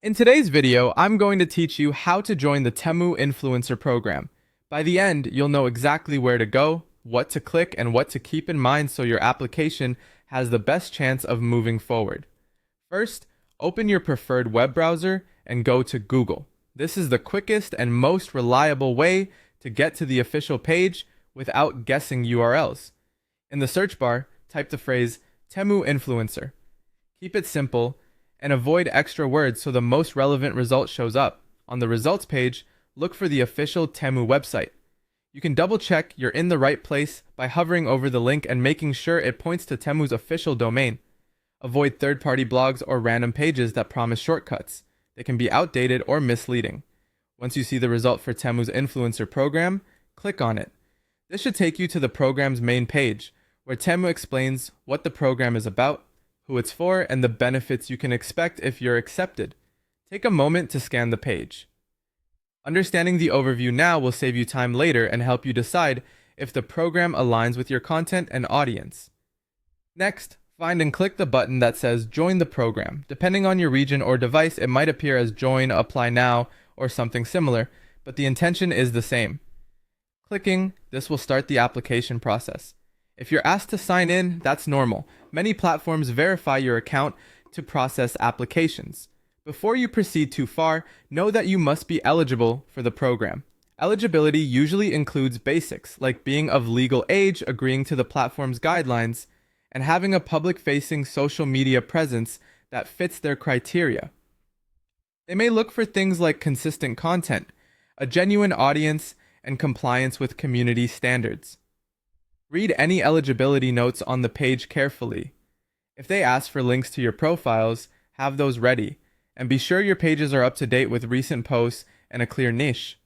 In today's video, I'm going to teach you how to join the Temu Influencer Program. By the end, you'll know exactly where to go, what to click, and what to keep in mind so your application has the best chance of moving forward. First, open your preferred web browser and go to Google. This is the quickest and most reliable way to get to the official page without guessing URLs. In the search bar, type the phrase Temu Influencer. Keep it simple and avoid extra words so the most relevant result shows up. On the results page, look for the official Temu website. You can double check you're in the right place by hovering over the link and making sure it points to Temu's official domain. Avoid third-party blogs or random pages that promise shortcuts. They can be outdated or misleading. Once you see the result for Temu's influencer program, click on it. This should take you to the program's main page, where Temu explains what the program is about, who it's for, and the benefits you can expect if you're accepted. Take a moment to scan the page. Understanding the overview now will save you time later and help you decide if the program aligns with your content and audience. Next, find and click the button that says Join the Program. Depending on your region or device, it might appear as Join, Apply Now, or something similar, but the intention is the same. Clicking this will start the application process. If you're asked to sign in, that's normal. Many platforms verify your account to process applications. Before you proceed too far, know that you must be eligible for the program. Eligibility usually includes basics, like being of legal age, agreeing to the platform's guidelines, and having a public-facing social media presence that fits their criteria. They may look for things like consistent content, a genuine audience, and compliance with community standards. Read any eligibility notes on the page carefully. If they ask for links to your profiles, have those ready, and be sure your pages are up to date with recent posts and a clear niche.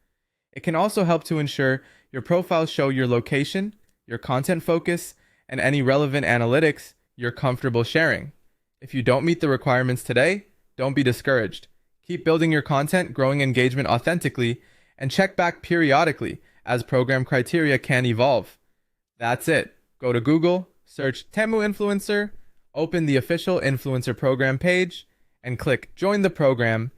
It can also help to ensure your profiles show your location, your content focus, and any relevant analytics you're comfortable sharing. If you don't meet the requirements today, don't be discouraged. Keep building your content, growing engagement authentically, and check back periodically as program criteria can evolve. That's it. Go to Google, search Temu Influencer, open the official influencer program page, and click Join the Program,